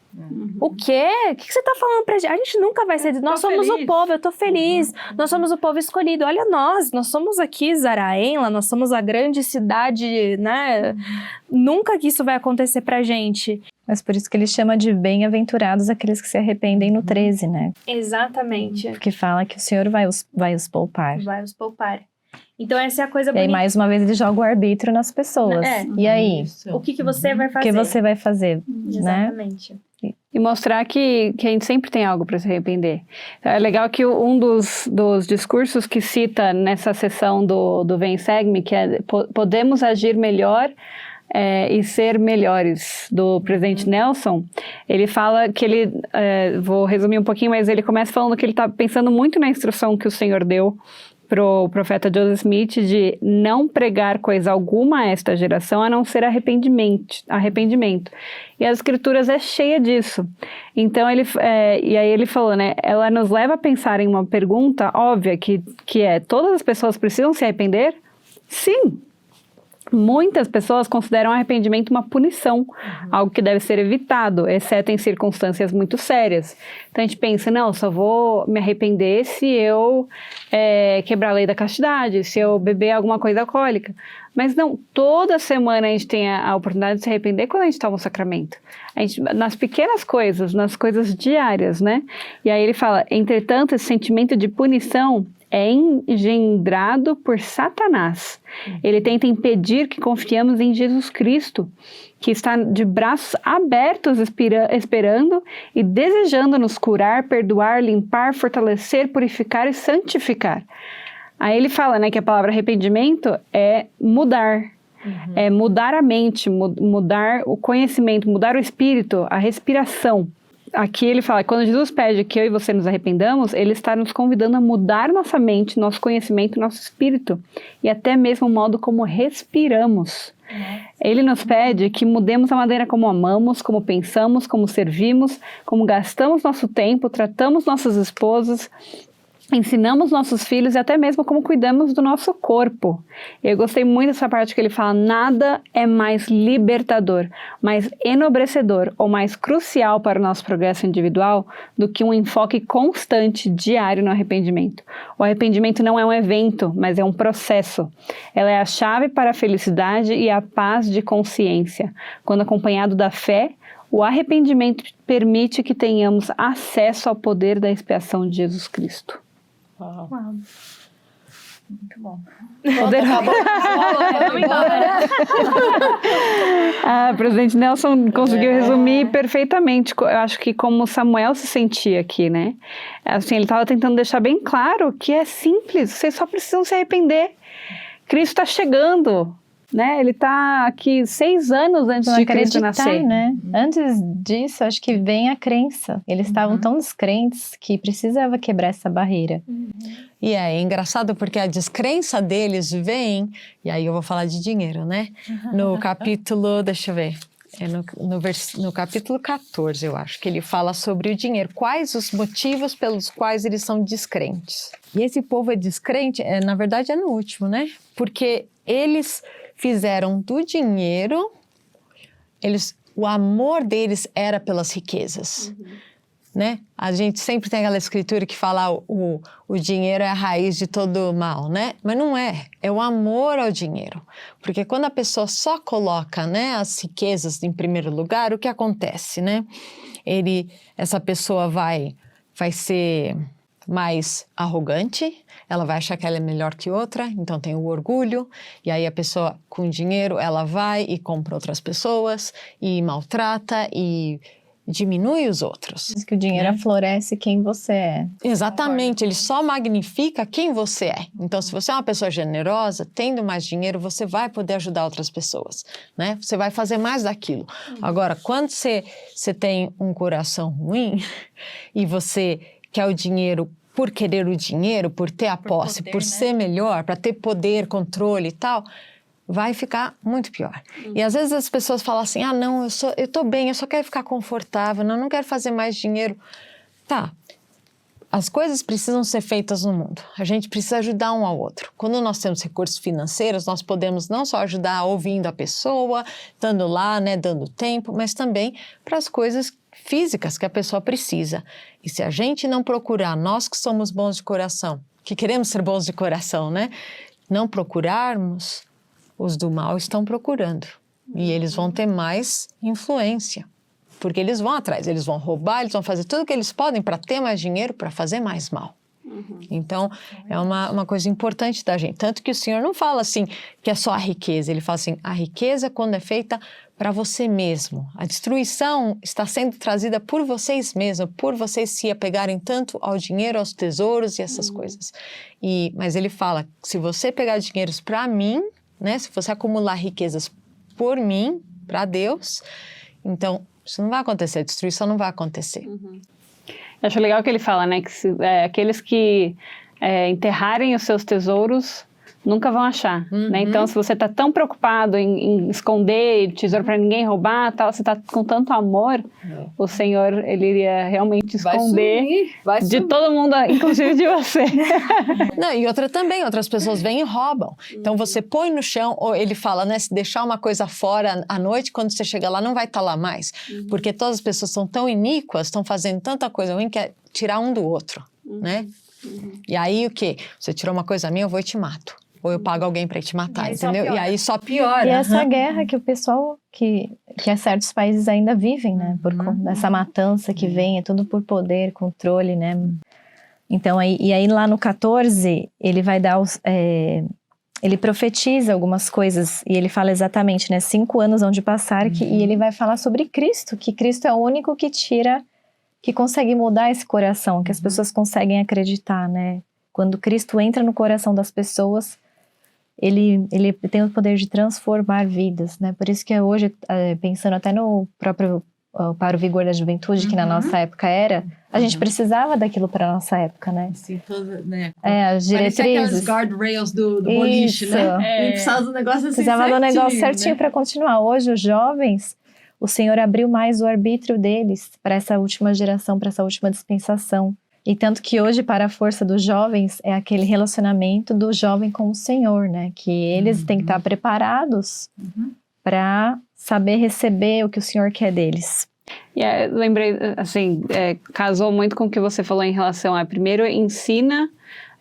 O quê? O que você tá falando pra gente? A gente nunca vai ser... Nós somos o povo, eu tô feliz. Nós somos o povo escolhido. Olha nós somos aqui Zaraenla, nós somos a grande cidade, né? Nunca que isso vai acontecer pra gente. Mas por isso que ele chama de bem-aventurados aqueles que se arrependem no 13, né? Exatamente. Porque fala que o Senhor vai os poupar. Vai os poupar. Então essa é a coisa E bonita. aí, mais uma vez, ele joga o arbítrio nas pessoas. E aí? O que você vai O fazer? que você vai fazer, né? Exatamente. E mostrar que a gente sempre tem algo para se arrepender. É legal que um dos discursos que cita nessa sessão do Vem Segue-me, que é podemos agir melhor e ser melhores, do presidente Nelson, ele fala que ele, vou resumir um pouquinho, mas ele começa falando que ele está pensando muito na instrução que o Senhor deu pro profeta Joseph Smith de não pregar coisa alguma a esta geração a não ser arrependimento. E as escrituras é cheia disso. Então, e aí ele falou, né, ela nos leva a pensar em uma pergunta óbvia, que é, todas as pessoas precisam se arrepender? Sim! Muitas pessoas consideram arrependimento uma punição, algo que deve ser evitado, exceto em circunstâncias muito sérias. Então a gente pensa, não, só vou me arrepender se eu quebrar a lei da castidade, se eu beber alguma coisa alcoólica. Mas não, toda semana a gente tem a oportunidade de se arrepender quando a gente toma o sacramento. Nas pequenas coisas, nas coisas diárias, né? E aí ele fala, entretanto, esse sentimento de punição é engendrado por Satanás. Ele tenta impedir que confiemos em Jesus Cristo, que está de braços abertos esperando e desejando nos curar, perdoar, limpar, fortalecer, purificar e santificar. Aí ele fala, né, que a palavra arrependimento é mudar. É mudar a mente, mudar o conhecimento, mudar o espírito, a respiração. Aqui ele fala, quando Jesus pede que eu e você nos arrependamos, ele está nos convidando a mudar nossa mente, nosso conhecimento, nosso espírito e até mesmo o modo como respiramos. Ele nos pede que mudemos a maneira como amamos, como pensamos, como servimos, como gastamos nosso tempo, tratamos nossas esposas, ensinamos nossos filhos e até mesmo como cuidamos do nosso corpo. Eu gostei muito dessa parte que ele fala, nada é mais libertador, mais enobrecedor ou mais crucial para o nosso progresso individual do que um enfoque constante, diário no arrependimento. O arrependimento não é um evento, mas é um processo. Ela é a chave para a felicidade e a paz de consciência. Quando acompanhado da fé, o arrependimento permite que tenhamos acesso ao poder da expiação de Jesus Cristo. Uau. Muito bom. O presidente Nelson conseguiu resumir perfeitamente. Eu acho que como Samuel se sentia aqui, né? Assim, ele estava tentando deixar bem claro que é simples, vocês só precisam se arrepender. Cristo está chegando. Né? Ele está aqui 6 anos antes de Cristo nascer. Né? Antes disso, acho que vem a crença. Eles estavam tão descrentes que precisava quebrar essa barreira. E é engraçado porque a descrença deles vem, e aí eu vou falar de dinheiro, né? No capítulo, deixa eu ver, no capítulo 14, eu acho, que ele fala sobre o dinheiro. Quais os motivos pelos quais eles são descrentes? E esse povo é descrente, na verdade é no último, né? Porque eles fizeram do dinheiro, o amor deles era pelas riquezas, né? A gente sempre tem aquela escritura que fala o dinheiro é a raiz de todo mal, né? Mas não é o amor ao dinheiro. Porque quando a pessoa só coloca, né, as riquezas em primeiro lugar, o que acontece, né? Essa pessoa vai ser mais arrogante, ela vai achar que ela é melhor que outra, então tem o orgulho, e aí a pessoa com dinheiro, ela vai e compra outras pessoas, e maltrata, e diminui os outros. Diz que o dinheiro aflorece quem você é. Exatamente, ele só magnifica quem você é. Então, se você é uma pessoa generosa, tendo mais dinheiro, você vai poder ajudar outras pessoas, né? Você vai fazer mais daquilo. Agora, quando você tem um coração ruim, e você quer o dinheiro por querer o dinheiro, por ter a posse, por ser melhor, para ter poder, controle e tal, vai ficar muito pior. E às vezes as pessoas falam assim, não, eu tô bem, eu só quero ficar confortável, não quero fazer mais dinheiro. Tá, as coisas precisam ser feitas no mundo. A gente precisa ajudar um ao outro. Quando nós temos recursos financeiros, nós podemos não só ajudar ouvindo a pessoa, estando lá, né, dando tempo, mas também para as coisas físicas que a pessoa precisa. E se a gente não procurar, nós que somos bons de coração, que queremos ser bons de coração, né, não procurarmos, os do mal estão procurando. E eles vão ter mais influência. Porque eles vão atrás, eles vão roubar, eles vão fazer tudo o que eles podem para ter mais dinheiro, para fazer mais mal. Então, é uma coisa importante da gente. Tanto que o Senhor não fala assim que é só a riqueza. Ele fala assim, a riqueza quando é feita para você mesmo. A destruição está sendo trazida por vocês mesmos, por vocês se apegarem tanto ao dinheiro, aos tesouros e essas coisas. Mas ele fala, se você pegar dinheiros para mim, né, se você acumular riquezas por mim, para Deus, então isso não vai acontecer, a destruição não vai acontecer. Eu acho legal que ele fala, né, que aqueles que enterrarem os seus tesouros nunca vão achar, né? Então, se você está tão preocupado em esconder tesouro para ninguém roubar, tal, você está com tanto amor, o Senhor, ele iria realmente esconder de todo mundo, inclusive de você. Não, e outras pessoas vêm e roubam. Então, você põe no chão, ou ele fala, né, se deixar uma coisa fora à noite, quando você chega lá, não vai estar lá mais. Porque todas as pessoas são tão iníquas, estão fazendo tanta coisa ruim, que é tirar um do outro, né? E aí, o quê? Você tirou uma coisa minha, eu vou e te mato. Ou eu pago alguém para te matar, entendeu? E aí só piora. E essa guerra que o pessoal, que certos países ainda vivem, né? Por essa matança que vem, é tudo por poder, controle, né? Então, aí lá no 14, ele vai dar ele profetiza algumas coisas, e ele fala exatamente, né? 5 anos hão de passar, e ele vai falar sobre Cristo, que Cristo é o único que que consegue mudar esse coração, que as pessoas conseguem acreditar, né? Quando Cristo entra no coração das pessoas, ele tem o poder de transformar vidas, né? Por isso que hoje, pensando até no próprio Para o Vigor da Juventude, que na nossa época era, a gente precisava daquilo para a nossa época, né? Sim, né? As diretrizes. Parecia aquelas guardrails do boliche, né? Precisava do negócio assim precisava certinho, do negócio certinho, né? para continuar. Hoje, os jovens, o Senhor abriu mais o arbítrio deles para essa última geração, para essa última dispensação. E tanto que hoje, para a força dos jovens, é aquele relacionamento do jovem com o Senhor, né? Que eles têm que estar preparados para saber receber o que o Senhor quer deles. Lembrei, assim, casou muito com o que você falou em relação a, primeiro, ensina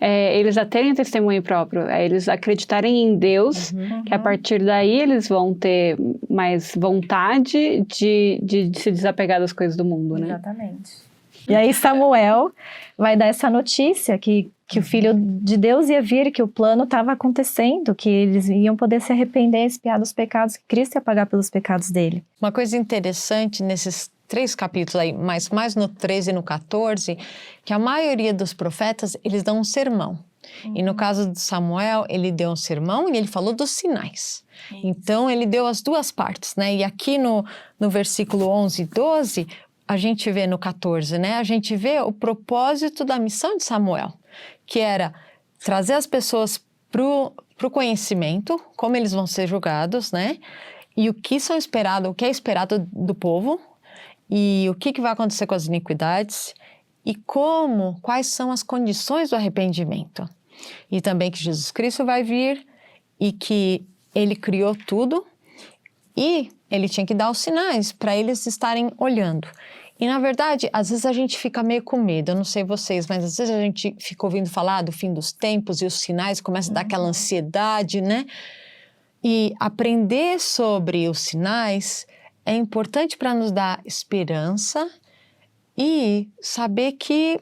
eles a terem testemunho próprio, eles acreditarem em Deus, que a partir daí eles vão ter mais vontade de se desapegar das coisas do mundo, né? Exatamente. E aí Samuel vai dar essa notícia que o Filho de Deus ia vir, que o plano estava acontecendo, que eles iam poder se arrepender, expiar dos pecados, que Cristo ia pagar pelos pecados dele. Uma coisa interessante nesses 3 capítulos aí, mas mais no 13 e no 14, que a maioria dos profetas, eles dão um sermão. E no caso de Samuel, ele deu um sermão e ele falou dos sinais. Então, ele deu as duas partes, né? E aqui no versículo 11 e 12... a gente vê no 14, né? A gente vê o propósito da missão de Samuel, que era trazer as pessoas pro conhecimento, como eles vão ser julgados, né? E o que é esperado do povo, e o que vai acontecer com as iniquidades, e quais são as condições do arrependimento. E também que Jesus Cristo vai vir, e que ele criou tudo, e ele tinha que dar os sinais para eles estarem olhando. E, na verdade, às vezes a gente fica meio com medo, eu não sei vocês, mas às vezes a gente fica ouvindo falar do fim dos tempos e os sinais, começa a dar aquela ansiedade, né? E aprender sobre os sinais é importante para nos dar esperança e saber que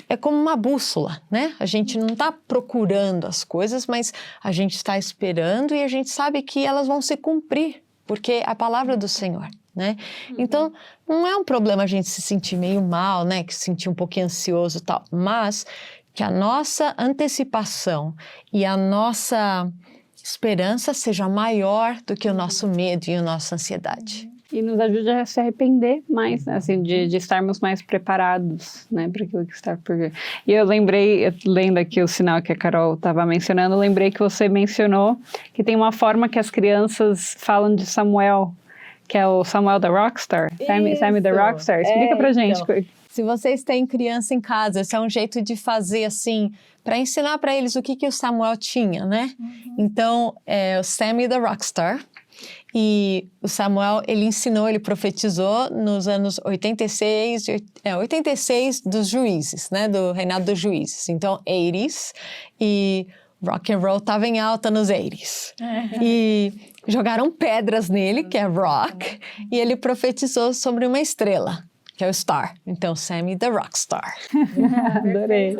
é como uma bússola, né? A gente não está procurando as coisas, mas a gente está esperando e a gente sabe que elas vão se cumprir, porque é a palavra do Senhor, né? Então, não é um problema a gente se sentir meio mal, né? Que se sentir um pouquinho ansioso e tal, mas que a nossa antecipação e a nossa esperança seja maior do que o nosso medo e a nossa ansiedade. E nos ajuda a se arrepender mais, né? Assim, de estarmos mais preparados, né, para aquilo que está por vir. E eu lembrei, lendo aqui o sinal que a Carol estava mencionando, lembrei que você mencionou que tem uma forma que as crianças falam de Samuel, que é o Samuel the Rockstar, Sammy the Rockstar. Explica pra gente. Então, se vocês têm criança em casa, esse é um jeito de fazer assim, para ensinar para eles o que o Samuel tinha, né? Então, é o Sammy the Rockstar. E o Samuel, ele profetizou nos anos 86 dos juízes, né? Do reinado dos juízes. Então, 80s, e rock and roll estava em alta nos 80s. E jogaram pedras nele, que é rock, e ele profetizou sobre uma estrela, que é o Star. Então, Sammy the Rockstar. Adorei.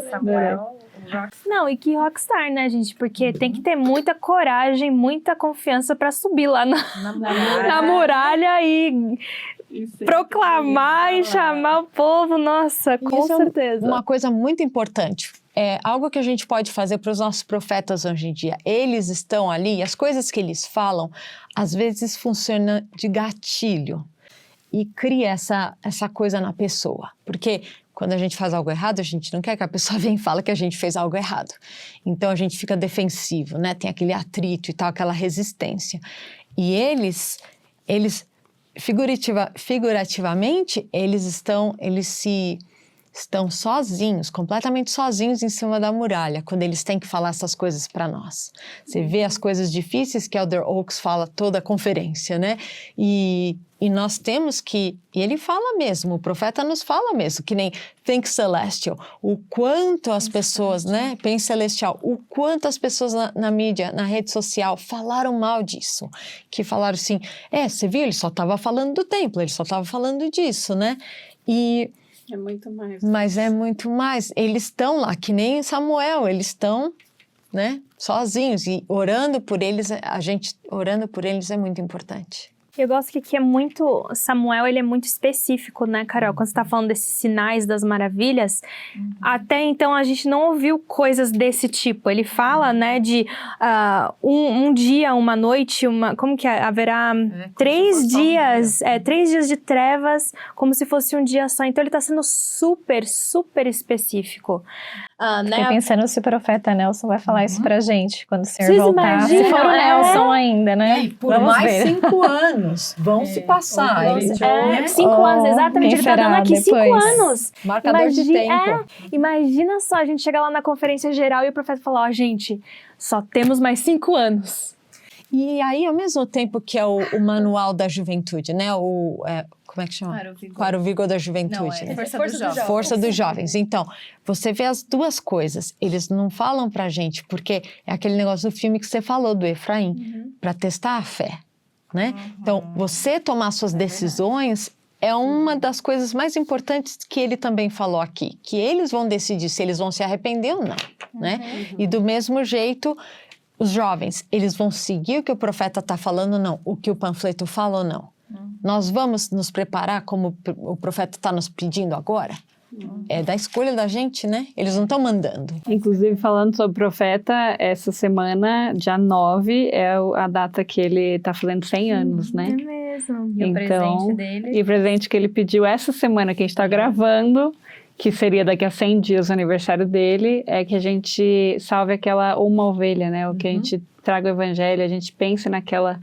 Não, e que rockstar, né, gente? Porque tem que ter muita coragem, muita confiança pra subir lá na muralha e proclamar e chamar o povo. Nossa, com certeza. Uma coisa muito importante. É algo que a gente pode fazer para os nossos profetas hoje em dia. Eles estão ali, as coisas que eles falam, às vezes funcionam de gatilho e cria essa coisa na pessoa. Porque quando a gente faz algo errado, a gente não quer que a pessoa venha e fale que a gente fez algo errado. Então, a gente fica defensivo, né? Tem aquele atrito e tal, aquela resistência. E eles figurativamente, eles estão sozinhos, completamente sozinhos em cima da muralha, quando eles têm que falar essas coisas para nós. Você vê as coisas difíceis que Elder Oaks fala toda a conferência, né? E nós temos que... E ele fala mesmo, o profeta nos fala mesmo, que nem Think Celestial, o quanto as pessoas, né? Pense Celestial, o quanto as pessoas na mídia, na rede social, falaram mal disso. Que falaram assim, você viu, ele só estava falando do templo, ele só estava falando disso, né? É muito mais. Mas é muito mais. Eles estão lá, que nem Samuel, eles estão, né, sozinhos. E orando por eles, a gente orando por eles é muito importante. Eu gosto que aqui é muito... Samuel, ele é muito específico, né, Carol? Quando você tá falando desses sinais das maravilhas, até então a gente não ouviu coisas desse tipo. Ele fala, né, de um dia, uma noite, como que é? Haverá 3 dias, 3 dias de trevas, como se fosse um dia só. Então ele tá sendo super, super específico. Fiquei pensando se o profeta Nelson vai falar isso pra gente, quando o senhor Vocês voltar. imaginam? Se for o Nelson ainda, né? E aí, por Vamos mais ver. 5 anos, vão se passar. Ele já, 5 anos, exatamente. Ele tá dando aqui 5 anos. Marcador de tempo. Imagina só, a gente chegar lá na conferência geral e o profeta falar, gente, só temos mais 5 anos. E aí, ao mesmo tempo que é o manual da juventude, né? Como é que chama? Para o vigor da juventude. Não, né? Força dos Jovens. Força dos jovens. Então, você vê as duas coisas. Eles não falam pra gente, porque é aquele negócio do filme que você falou, do Efraim, para testar a fé, né? Então, você tomar suas decisões é uma das coisas mais importantes que ele também falou aqui, que eles vão decidir se eles vão se arrepender ou não, né? E do mesmo jeito... Os jovens, eles vão seguir o que o profeta está falando ou não, o que o panfleto fala ou não. Nós vamos nos preparar como o profeta está nos pedindo agora? É da escolha da gente, né? Eles não estão mandando. Inclusive, falando sobre o profeta, essa semana, dia 9, é a data que ele está fazendo 100 anos, né? É mesmo. E o presente dele. E o presente que ele pediu essa semana que a gente está gravando, que seria daqui a 100 dias o aniversário dele, é que a gente salve uma ovelha, né? O que a gente traga o evangelho, a gente pense naquela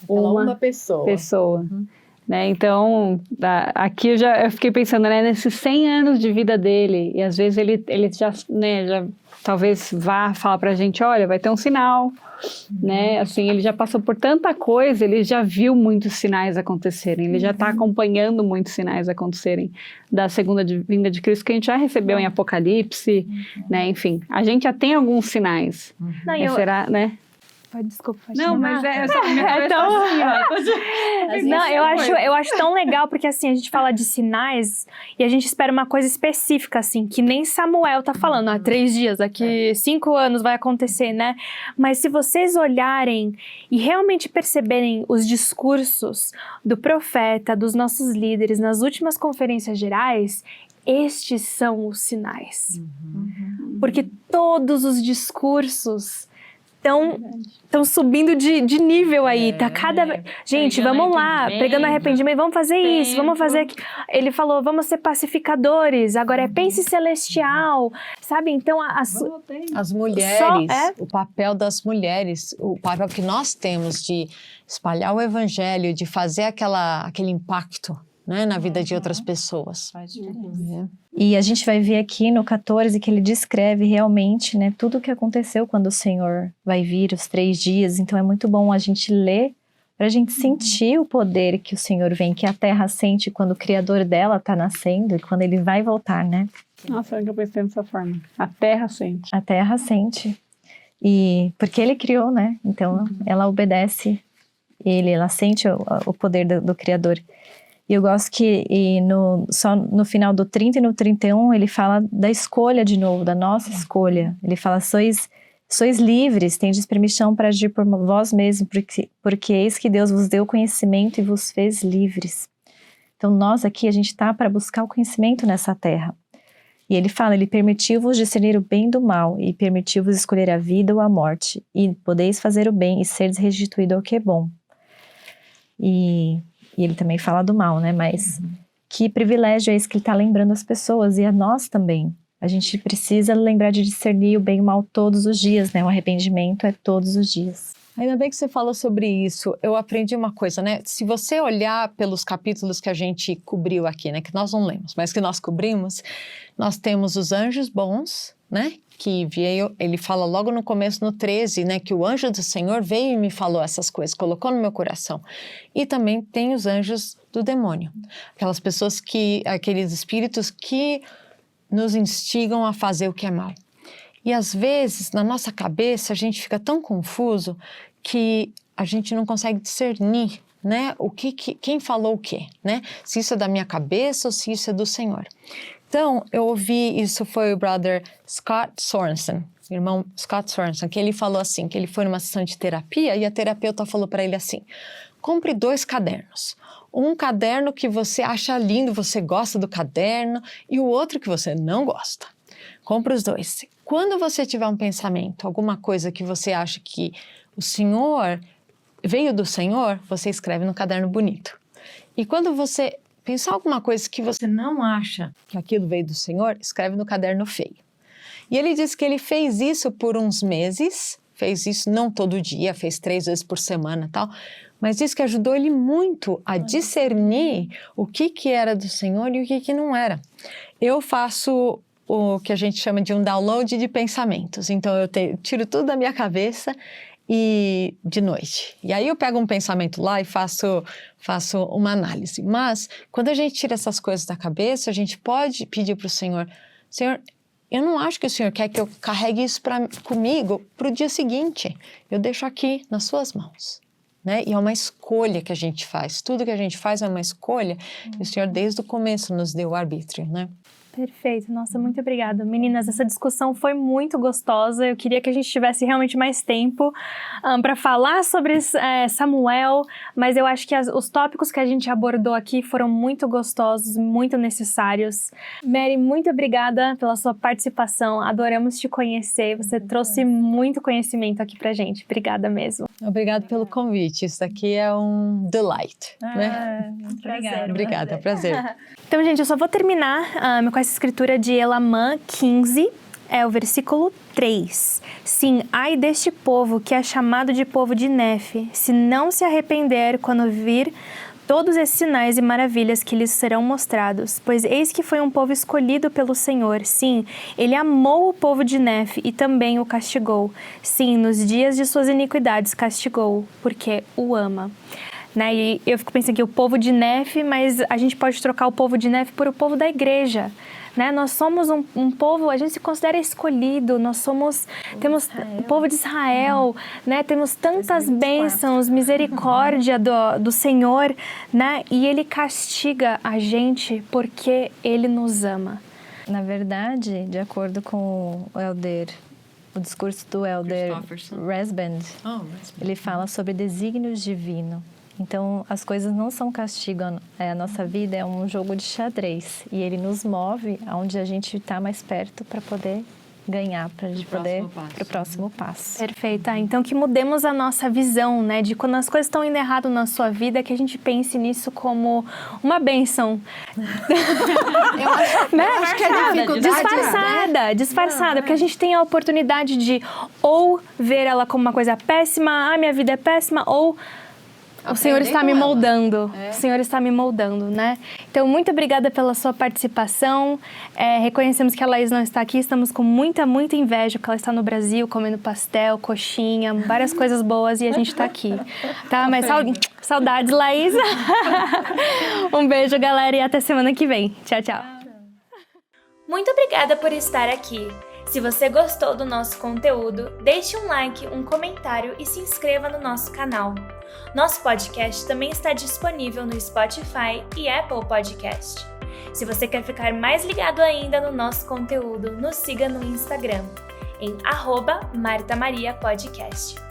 uma pessoa. Né? Então, aqui eu fiquei pensando, né, nesses 100 anos de vida dele, e às vezes ele já, né, já talvez vá falar pra gente, olha, vai ter um sinal, né, assim, ele já passou por tanta coisa, ele já viu muitos sinais acontecerem, ele já está acompanhando muitos sinais acontecerem da segunda vinda de Cristo, que a gente já recebeu em Apocalipse, né, enfim, a gente já tem alguns sinais, será, né? Desculpa, não, mas é só Não, eu acho tão legal, porque assim, a gente fala de sinais e a gente espera uma coisa específica, assim, que nem Samuel tá falando, 3 dias, daqui 5 anos vai acontecer, né? Mas se vocês olharem e realmente perceberem os discursos do profeta, dos nossos líderes nas últimas conferências gerais, estes são os sinais. Porque todos os discursos estão subindo de nível aí, tá cada vez... Gente, vamos lá, pregando arrependimento, vamos fazer isso, vamos fazer aquilo. Ele falou, vamos ser pacificadores, agora é pense celestial, sabe? Então, as mulheres, o papel das mulheres, o papel que nós temos de espalhar o evangelho, de fazer aquele impacto, né, na vida de outras pessoas. Faz diferença. E a gente vai ver aqui no 14 que ele descreve realmente, né, tudo o que aconteceu quando o Senhor vai vir, os 3 dias. Então é muito bom a gente ler para a gente sentir o poder que o Senhor vem, que a terra sente quando o Criador dela está nascendo e quando ele vai voltar, né? Nossa, eu pensei dessa forma. A terra sente. A terra sente. E porque ele criou, né? Então ela obedece ele, ela sente o poder do Criador. E eu gosto que só no final do 30 e no 31 ele fala da escolha de novo, da nossa escolha. Ele fala, sois livres, tendes permissão para agir por vós mesmos, porque eis que Deus vos deu conhecimento e vos fez livres. Então nós aqui, a gente está para buscar o conhecimento nessa terra. E ele fala, ele permitiu-vos discernir o bem do mal e permitiu-vos escolher a vida ou a morte. E podeis fazer o bem e seres restituído ao que é bom. E ele também fala do mal, né? Mas que privilégio é esse que ele está lembrando as pessoas e a nós também. A gente precisa lembrar de discernir o bem e o mal todos os dias, né? O arrependimento é todos os dias. Ainda bem que você falou sobre isso. Eu aprendi uma coisa, né? Se você olhar pelos capítulos que a gente cobriu aqui, né? Que nós não lemos, mas que nós cobrimos, nós temos os anjos bons, né? Que veio, ele fala logo no começo, no 13, né? Que o anjo do Senhor veio e me falou essas coisas, colocou no meu coração. E também tem os anjos do demônio. Aquelas pessoas aqueles espíritos que nos instigam a fazer o que é mal. E às vezes, na nossa cabeça, a gente fica tão confuso que a gente não consegue discernir, né? Quem falou o quê, né? Se isso é da minha cabeça ou se isso é do Senhor. Então, eu ouvi, isso foi o brother Scott Sorensen, irmão Scott Sorensen, que ele falou assim, que ele foi numa sessão de terapia e a terapeuta falou para ele assim, compre 2 cadernos. Um caderno que você acha lindo, você gosta do caderno, e o outro que você não gosta. Compre os 2. Quando você tiver um pensamento, alguma coisa que você acha que o Senhor veio do Senhor, você escreve no caderno bonito. E quando você pensar alguma coisa que você não acha que aquilo veio do Senhor, escreve no caderno feio. E ele disse que ele fez isso por uns meses, fez isso não todo dia, fez 3 vezes por semana e tal, mas disse que ajudou ele muito a discernir o que era do Senhor e o que não era. Eu faço o que a gente chama de um download de pensamentos, então eu tiro tudo da minha cabeça e de noite. E aí eu pego um pensamento lá e faço uma análise. Mas quando a gente tira essas coisas da cabeça, a gente pode pedir para o Senhor, Senhor, eu não acho que o Senhor quer que eu carregue isso comigo para o dia seguinte. Eu deixo aqui nas suas mãos. Né? E é uma escolha que a gente faz. Tudo que a gente faz é uma escolha. E o Senhor desde o começo nos deu o arbítrio, né? Perfeito, nossa, muito obrigada. Meninas, essa discussão foi muito gostosa. Eu queria que a gente tivesse realmente mais tempo para falar sobre Samuel, mas eu acho que os tópicos que a gente abordou aqui foram muito gostosos, muito necessários. Mary, muito obrigada pela sua participação. Adoramos te conhecer. Você trouxe muito conhecimento aqui pra gente. Obrigada mesmo. Obrigada pelo convite. Isso aqui é um delight. Né? Prazer. Obrigada, é um prazer. Então, gente, eu só vou terminar com essa escritura de Elamã 15, é o versículo 3. Sim, ai deste povo que é chamado de povo de Nefe, se não se arrepender quando vir todos esses sinais e maravilhas que lhes serão mostrados, pois eis que foi um povo escolhido pelo Senhor. Sim, ele amou o povo de Nefe e também o castigou. Sim, nos dias de suas iniquidades castigou, porque o ama. Né? E eu fico pensando aqui, o povo de Nefe, mas a gente pode trocar o povo de Nefe por o povo da igreja. Né? Nós somos um povo, a gente se considera escolhido, temos o povo de Israel, né? Temos tantas bênçãos, misericórdia do Senhor, né? E Ele castiga a gente porque Ele nos ama. Na verdade, de acordo com o discurso do Elder Resband, ele fala sobre desígnios divinos. Então, as coisas não são castigo, a nossa vida é um jogo de xadrez e ele nos move aonde a gente está mais perto para poder ganhar para a gente poder para o próximo passo. Perfeito. Então que mudemos a nossa visão, né? De quando as coisas estão indo errado na sua vida, que a gente pense nisso como uma bênção. Eu acho que a dificuldade... Disfarçada, porque a gente tem a oportunidade de ou ver ela como uma coisa péssima, minha vida é péssima, ou o Senhor está me moldando. O Senhor está me moldando, né? Então, muito obrigada pela sua participação. Reconhecemos que a Laís não está aqui. Estamos com muita inveja que ela está no Brasil, comendo pastel, coxinha, várias coisas boas, e a gente está aqui. Tá? Mas saudades, Laís. Um beijo, galera, e até semana que vem. Tchau, tchau. Muito obrigada por estar aqui. Se você gostou do nosso conteúdo, deixe um like, um comentário e se inscreva no nosso canal. Nosso podcast também está disponível no Spotify e Apple Podcast. Se você quer ficar mais ligado ainda no nosso conteúdo, nos siga no Instagram, em @MartaMariaPodcast.